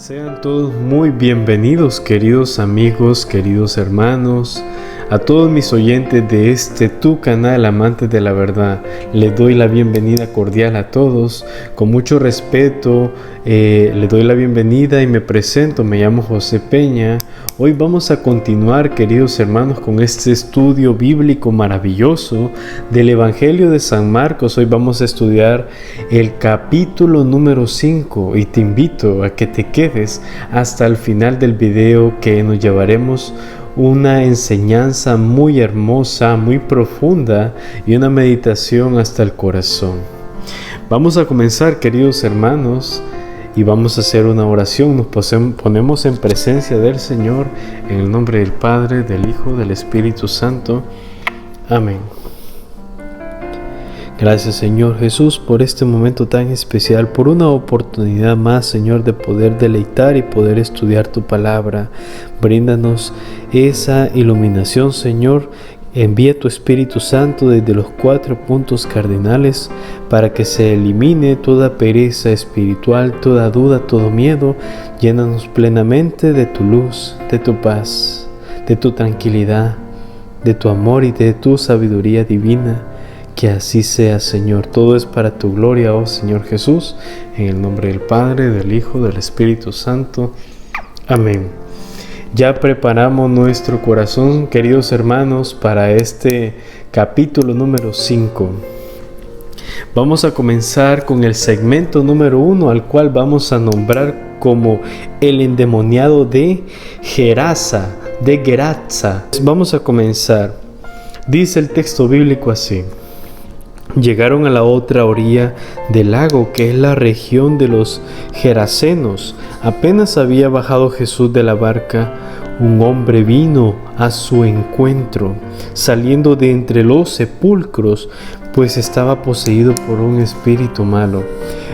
Sean todos muy bienvenidos, queridos amigos, queridos hermanos, a todos mis oyentes de este tu canal Amantes de la Verdad. Les doy la bienvenida cordial a todos, con mucho respeto. Les doy la bienvenida y me presento, me llamo José Peña. Hoy vamos a continuar, queridos hermanos, con este estudio bíblico maravilloso del Evangelio de San Marcos. Hoy vamos a estudiar el capítulo número 5 y te invito a que te quedes hasta el final del video, que nos llevaremos una enseñanza muy hermosa, muy profunda y una meditación hasta el corazón. Vamos a comenzar, queridos hermanos, y vamos a hacer una oración. Nos ponemos en presencia del Señor en el nombre del Padre, del Hijo, del Espíritu Santo. Amén. Gracias, Señor Jesús, por este momento tan especial, por una oportunidad más, Señor, de poder deleitar y poder estudiar tu palabra. Bríndanos esa iluminación, Señor. Envía tu Espíritu Santo desde los 4 puntos cardinales para que se elimine toda pereza espiritual, toda duda, todo miedo. Llénanos plenamente de tu luz, de tu paz, de tu tranquilidad, de tu amor y de tu sabiduría divina. Que así sea, Señor. Todo es para tu gloria, oh Señor Jesús, en el nombre del Padre, del Hijo, del Espíritu Santo. Amén. Ya preparamos nuestro corazón, queridos hermanos, para este capítulo número 5. Vamos a comenzar con el segmento número 1, al cual vamos a nombrar como el endemoniado de Gerasa, de Geratza. Vamos a comenzar. Dice el texto bíblico así: llegaron a la otra orilla del lago, que es la región de los Gerasenos. Apenas había bajado Jesús de la barca, un hombre vino a su encuentro, saliendo de entre los sepulcros, pues estaba poseído por un espíritu malo.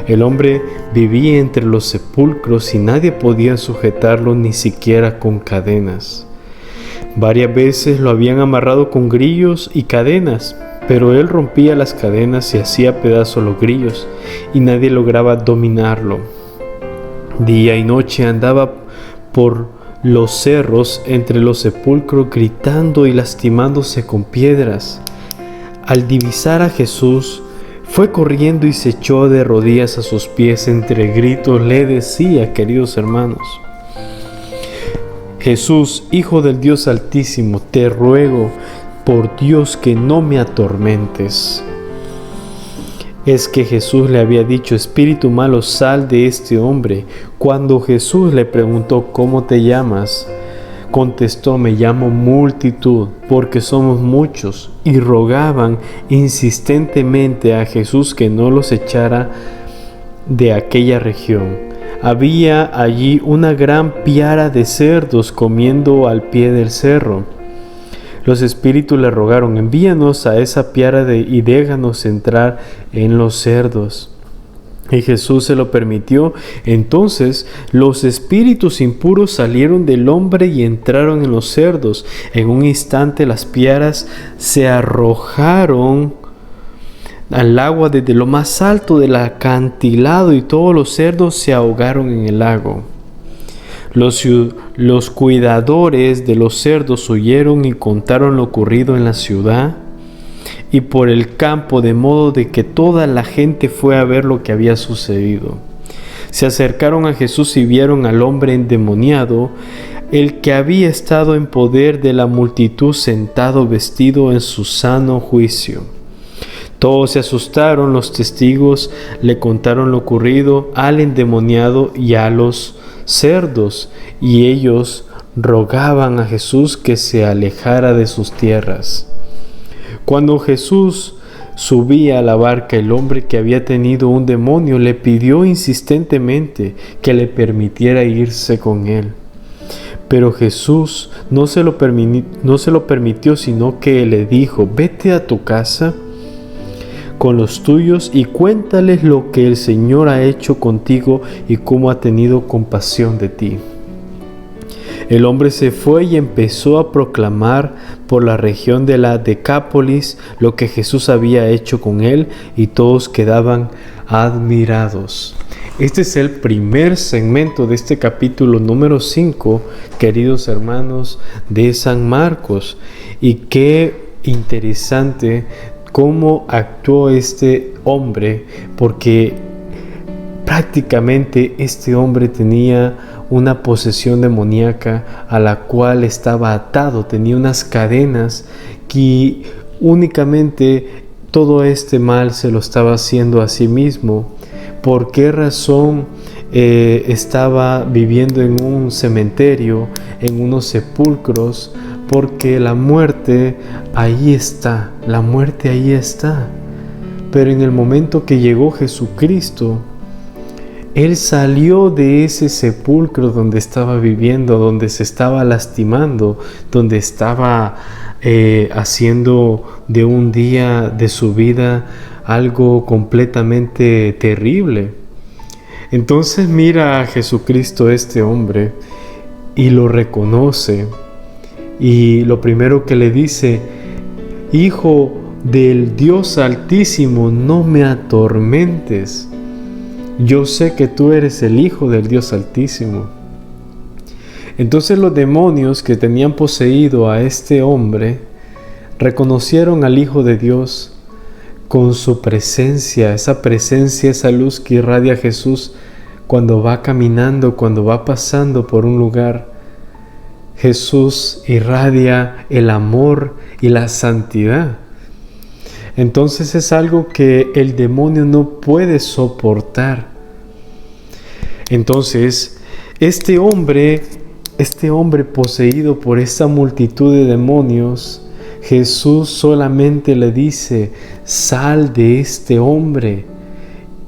El hombre vivía entre los sepulcros y nadie podía sujetarlo, ni siquiera con cadenas. Varias veces lo habían amarrado con grillos y cadenas, pero él rompía las cadenas y hacía pedazos los grillos, y nadie lograba dominarlo. Día y noche andaba por los cerros entre los sepulcros, gritando y lastimándose con piedras. Al divisar a Jesús, fue corriendo y se echó de rodillas a sus pies. Entre gritos le decía, queridos hermanos: Jesús, Hijo del Dios Altísimo, te ruego por Dios que no me atormentes. Es que Jesús le había dicho: espíritu malo, sal de este hombre. Cuando Jesús le preguntó: ¿cómo te llamas?, contestó: me llamo Multitud, porque somos muchos. Y rogaban insistentemente a Jesús que no los echara de aquella región. Había allí una gran piara de cerdos comiendo al pie del cerro. Los espíritus le rogaron: envíanos a esa piara y déjanos entrar en los cerdos. Y Jesús se lo permitió. Entonces los espíritus impuros salieron del hombre y entraron en los cerdos. En un instante las piaras se arrojaron al agua desde lo más alto del acantilado, y todos los cerdos se ahogaron en el lago. Los cuidadores de los cerdos huyeron y contaron lo ocurrido en la ciudad y por el campo, de modo de que toda la gente fue a ver lo que había sucedido. Se acercaron a Jesús y vieron al hombre endemoniado, el que había estado en poder de la multitud, sentado vestido en su sano juicio. Todos se asustaron. Los testigos le contaron lo ocurrido al endemoniado y a los cerdos, y ellos rogaban a Jesús que se alejara de sus tierras. Cuando Jesús subía a la barca, el hombre que había tenido un demonio le pidió insistentemente que le permitiera irse con él. Pero Jesús no se lo permitió, sino que le dijo: vete a tu casa con los tuyos y cuéntales lo que el Señor ha hecho contigo y cómo ha tenido compasión de ti. El hombre se fue y empezó a proclamar por la región de la Decápolis lo que Jesús había hecho con él, y todos quedaban admirados. Este es el primer segmento de este capítulo número 5, queridos hermanos, de San Marcos. Y qué interesante cómo actuó este hombre, porque prácticamente este hombre tenía una posesión demoníaca a la cual estaba atado, tenía unas cadenas que únicamente todo este mal se lo estaba haciendo a sí mismo. ¿Por qué razón estaba viviendo en un cementerio, en unos sepulcros? Porque la muerte ahí está, la muerte ahí está. Pero en el momento que llegó Jesucristo, Él salió de ese sepulcro donde estaba viviendo, donde se estaba lastimando, donde estaba haciendo de un día de su vida algo completamente terrible. Entonces mira a Jesucristo este hombre y lo reconoce, y lo primero que le dice: Hijo del Dios Altísimo, no me atormentes. Yo sé que tú eres el Hijo del Dios Altísimo. Entonces los demonios que tenían poseído a este hombre reconocieron al Hijo de Dios con su presencia, esa luz que irradia Jesús cuando va caminando, cuando va pasando por un lugar. Jesús irradia el amor y la santidad. Entonces es algo que el demonio no puede soportar. Entonces, este hombre poseído por esta multitud de demonios, Jesús solamente le dice: sal de este hombre.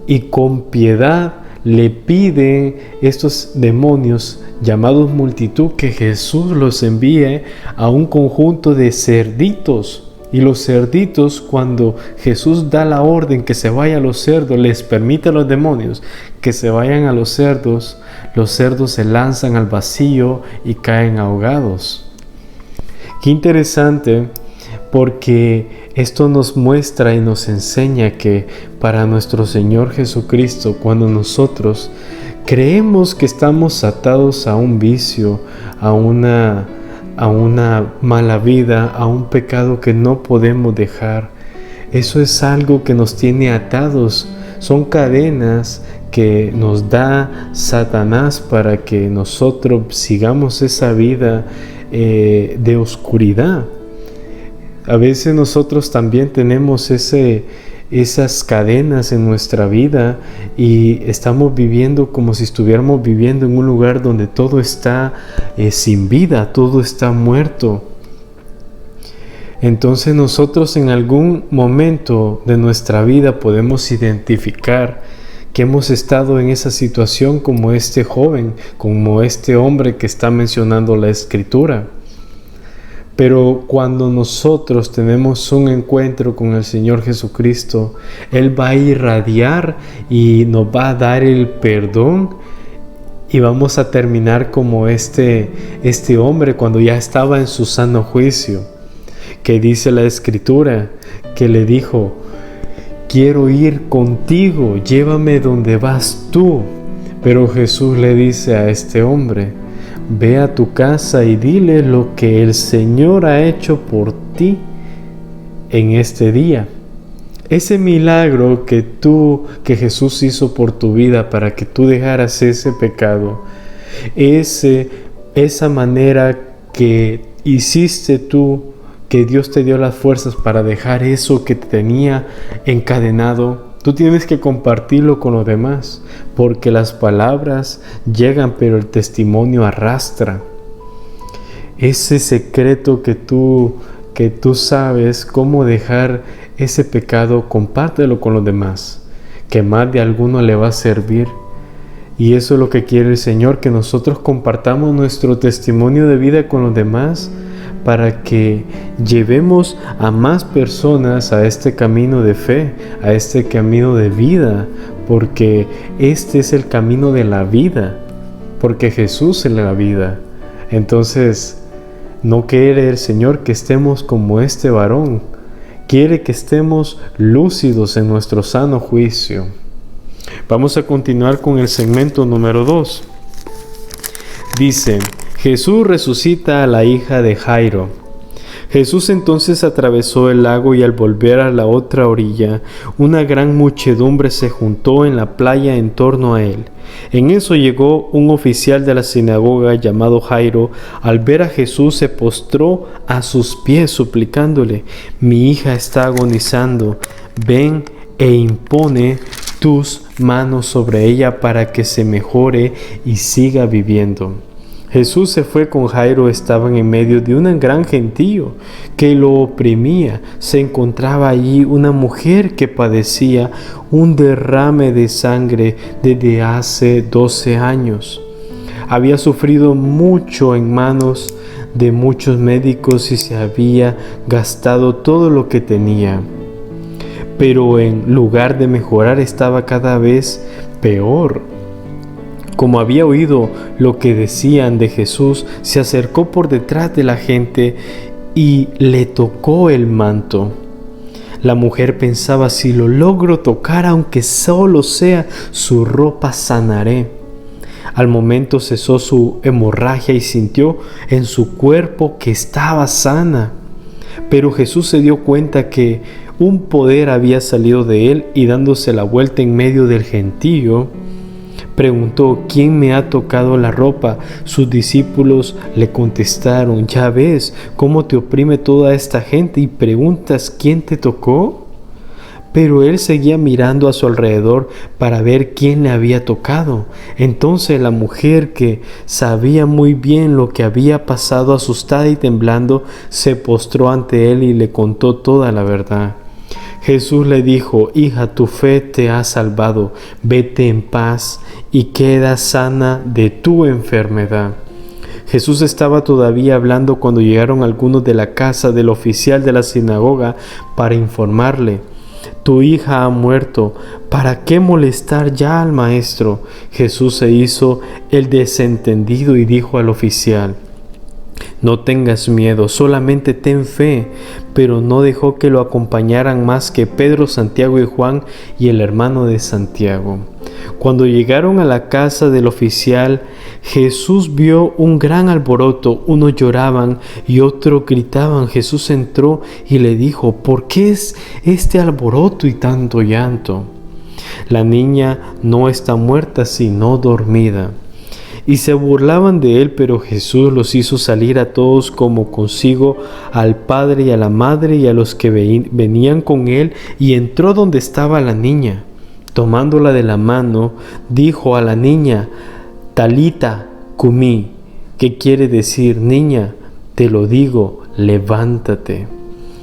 Y con piedad le piden estos demonios llamados multitud que Jesús los envíe a un conjunto de cerditos. Y los cerditos, cuando Jesús da la orden que se vaya a los cerdos, les permite a los demonios que se vayan a los cerdos se lanzan al vacío y caen ahogados. Qué interesante, porque esto nos muestra y nos enseña que para nuestro Señor Jesucristo, cuando nosotros creemos que estamos atados a un vicio, a una mala vida, a un pecado que no podemos dejar, eso es algo que nos tiene atados. Son cadenas que nos da Satanás para que nosotros sigamos esa vida de oscuridad. A veces nosotros también tenemos esas cadenas en nuestra vida y estamos viviendo como si estuviéramos viviendo en un lugar donde todo está sin vida, todo está muerto. Entonces nosotros en algún momento de nuestra vida podemos identificar que hemos estado en esa situación como este joven, como este hombre que está mencionando la Escritura. Pero cuando nosotros tenemos un encuentro con el Señor Jesucristo, Él va a irradiar y nos va a dar el perdón, y vamos a terminar como este hombre cuando ya estaba en su sano juicio, que dice la Escritura, que le dijo: quiero ir contigo, llévame donde vas tú. Pero Jesús le dice a este hombre: ve a tu casa y dile lo que el Señor ha hecho por ti en este día. Ese milagro que Jesús hizo por tu vida para que tú dejaras ese pecado, esa manera que hiciste tú, que Dios te dio las fuerzas para dejar eso que te tenía encadenado, tú tienes que compartirlo con los demás, porque las palabras llegan, pero el testimonio arrastra. Ese secreto que tú sabes cómo dejar ese pecado, compártelo con los demás, que más de alguno le va a servir. Y eso es lo que quiere el Señor, que nosotros compartamos nuestro testimonio de vida con los demás, para que llevemos a más personas a este camino de fe, a este camino de vida, porque este es el camino de la vida, porque Jesús es la vida. Entonces, no quiere el Señor que estemos como este varón, quiere que estemos lúcidos en nuestro sano juicio. Vamos a continuar con el segmento número 2. Dice, Jesús resucita a la hija de Jairo. Jesús entonces atravesó el lago y al volver a la otra orilla, una gran muchedumbre se juntó en la playa en torno a él. En eso llegó un oficial de la sinagoga llamado Jairo. Al ver a Jesús se postró a sus pies suplicándole: mi hija está agonizando, ven e impone tus manos sobre ella para que se mejore y siga viviendo. Jesús se fue con Jairo. Estaban en medio de un gran gentío que lo oprimía. Se encontraba allí una mujer que padecía un derrame de sangre desde hace 12 años. Había sufrido mucho en manos de muchos médicos y se había gastado todo lo que tenía. Pero en lugar de mejorar estaba cada vez peor. Como había oído lo que decían de Jesús, se acercó por detrás de la gente y le tocó el manto. La mujer pensaba: si lo logro tocar, aunque solo sea su ropa, sanaré. Al momento cesó su hemorragia y sintió en su cuerpo que estaba sana. Pero Jesús se dio cuenta que un poder había salido de él y dándose la vuelta en medio del gentío, preguntó: ¿quién me ha tocado la ropa? Sus discípulos le contestaron: ya ves cómo te oprime toda esta gente y preguntas ¿quién te tocó? Pero él seguía mirando a su alrededor para ver quién le había tocado. Entonces la mujer, que sabía muy bien lo que había pasado, asustada y temblando, se postró ante él y le contó toda la verdad. Jesús le dijo: hija, tu fe te ha salvado, vete en paz y queda sana de tu enfermedad. Jesús estaba todavía hablando cuando llegaron algunos de la casa del oficial de la sinagoga para informarle: tu hija ha muerto, ¿para qué molestar ya al maestro? Jesús se hizo el desentendido y dijo al oficial: no tengas miedo, solamente ten fe. Pero no dejó que lo acompañaran más que Pedro, Santiago y Juan y el hermano de Santiago. Cuando llegaron a la casa del oficial, Jesús vio un gran alboroto. Unos lloraban y otros gritaban. Jesús entró y le dijo: ¿por qué es este alboroto y tanto llanto? La niña no está muerta, sino dormida. Y se burlaban de él, pero Jesús los hizo salir a todos como consigo, al padre y a la madre y a los que venían con él, y entró donde estaba la niña. Tomándola de la mano, dijo a la niña: Talita cumi, que quiere decir: niña, te lo digo, levántate.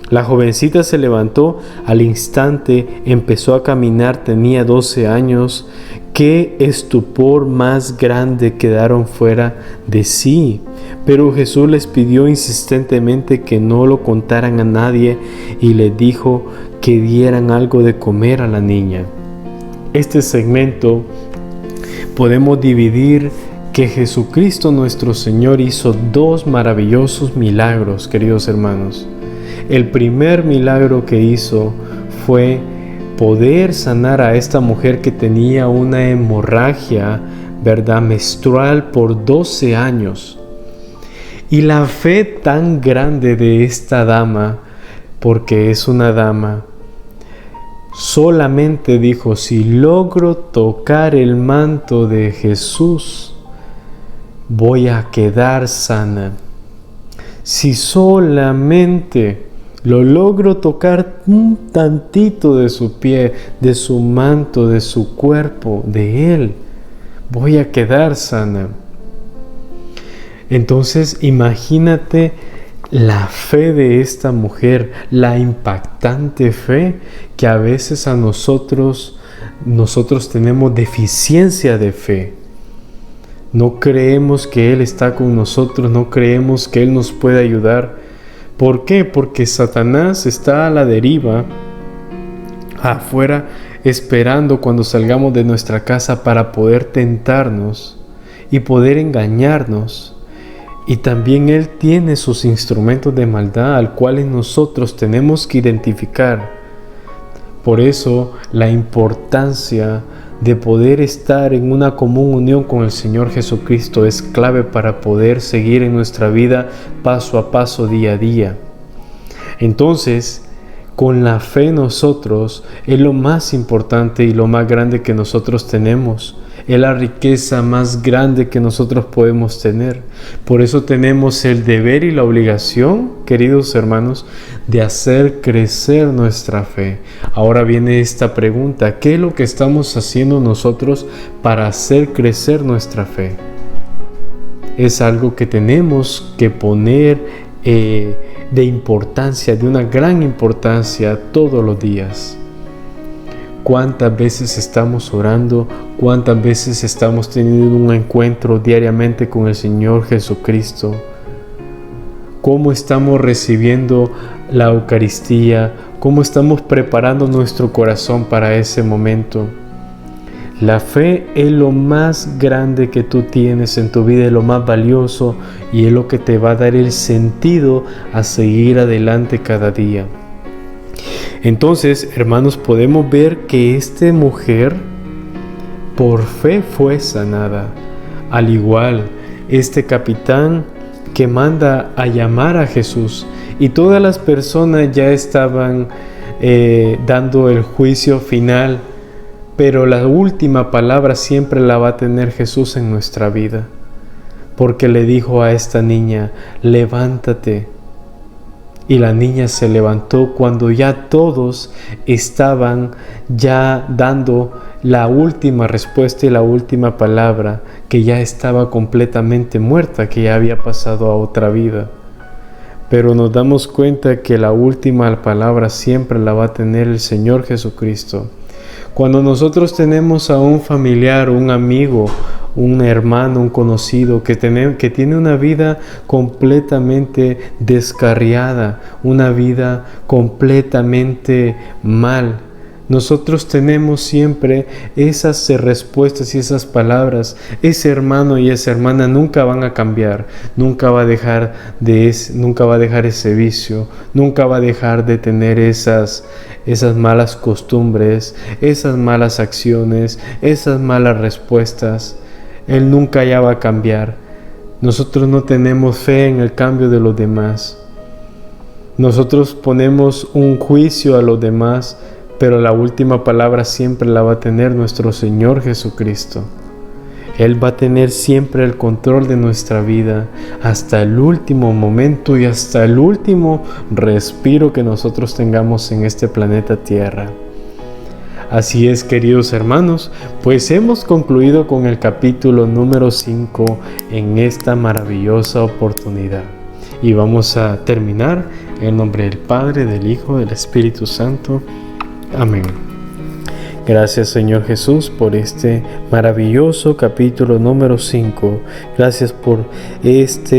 La jovencita se levantó al instante, empezó a caminar, tenía 12 años. ¡Qué estupor más grande! Quedaron fuera de sí. Pero Jesús les pidió insistentemente que no lo contaran a nadie y les dijo que dieran algo de comer a la niña. Este segmento podemos dividir que Jesucristo nuestro Señor hizo 2 maravillosos milagros, queridos hermanos. El primer milagro que hizo fue poder sanar a esta mujer que tenía una hemorragia, ¿verdad?, menstrual por 12 años. Y la fe tan grande de esta dama, porque es una dama, solamente dijo: si logro tocar el manto de Jesús, voy a quedar sana. Si solamente lo logro tocar un tantito de su pie, de su manto, de su cuerpo, de él, voy a quedar sana. Entonces imagínate la fe de esta mujer, la impactante fe que a veces a nosotros tenemos deficiencia de fe. No creemos que Él está con nosotros, no creemos que Él nos puede ayudar. ¿Por qué? Porque Satanás está a la deriva afuera, esperando cuando salgamos de nuestra casa para poder tentarnos y poder engañarnos. Y también Él tiene sus instrumentos de maldad, al cuales nosotros tenemos que identificar. Por eso la importancia de poder estar en una común unión con el Señor Jesucristo es clave para poder seguir en nuestra vida paso a paso, día a día. Entonces, con la fe nosotros es lo más importante y lo más grande que nosotros tenemos. Es la riqueza más grande que nosotros podemos tener. Por eso tenemos el deber y la obligación, queridos hermanos, de hacer crecer nuestra fe. Ahora viene esta pregunta: ¿qué es lo que estamos haciendo nosotros para hacer crecer nuestra fe? Es algo que tenemos que poner de importancia, de una gran importancia todos los días. ¿Cuántas veces estamos orando? ¿Cuántas veces estamos teniendo un encuentro diariamente con el Señor Jesucristo? ¿Cómo estamos recibiendo la Eucaristía? ¿Cómo estamos preparando nuestro corazón para ese momento? La fe es lo más grande que tú tienes en tu vida, es lo más valioso y es lo que te va a dar el sentido a seguir adelante cada día. Entonces, hermanos, podemos ver que esta mujer por fe fue sanada. Al igual, este capitán que manda a llamar a Jesús, y todas las personas ya estaban dando el juicio final, pero la última palabra siempre la va a tener Jesús en nuestra vida, porque le dijo a esta niña: levántate. Y la niña se levantó cuando ya todos estaban ya dando la última respuesta y la última palabra, que ya estaba completamente muerta, que ya había pasado a otra vida. Pero nos damos cuenta que la última palabra siempre la va a tener el Señor Jesucristo. Cuando nosotros tenemos a un familiar, un amigo, un hermano, un conocido que tiene una vida completamente descarriada, una vida completamente mal, nosotros tenemos siempre esas respuestas y esas palabras. Ese hermano y esa hermana nunca van a cambiar, nunca va a dejar ese vicio, nunca va a dejar de tener esas malas costumbres, esas malas acciones, esas malas respuestas. Él nunca ya va a cambiar. Nosotros no tenemos fe en el cambio de los demás. Nosotros ponemos un juicio a los demás, pero la última palabra siempre la va a tener nuestro Señor Jesucristo. Él va a tener siempre el control de nuestra vida hasta el último momento y hasta el último respiro que nosotros tengamos en este planeta Tierra. Así es, queridos hermanos, pues hemos concluido con el capítulo número 5 en esta maravillosa oportunidad. Y vamos a terminar en nombre del Padre, del Hijo, del Espíritu Santo. Amén. Gracias, Señor Jesús, por este maravilloso capítulo número 5. Gracias por esta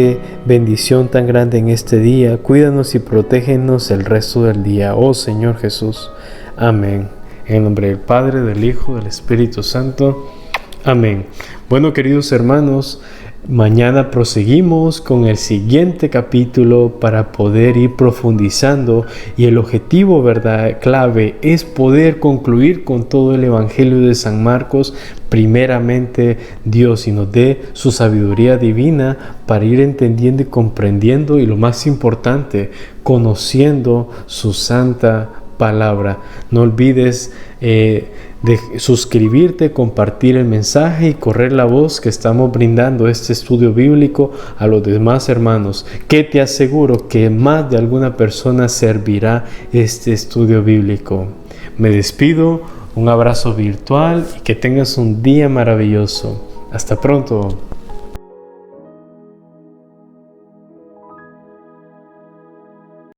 bendición tan grande en este día. Cuídanos y protégenos el resto del día, oh Señor Jesús. Amén. En nombre del Padre, del Hijo, del Espíritu Santo. Amén. Bueno, queridos hermanos, mañana proseguimos con el siguiente capítulo para poder ir profundizando, y el objetivo, clave es poder concluir con todo el Evangelio de San Marcos. Primeramente, Dios y nos dé su sabiduría divina para ir entendiendo y comprendiendo, y lo más importante, conociendo su santa palabra. No olvides de suscribirte, compartir el mensaje y correr la voz que estamos brindando este estudio bíblico a los demás hermanos, que te aseguro que más de alguna persona servirá este estudio bíblico. Me despido, un abrazo virtual y que tengas un día maravilloso. Hasta pronto.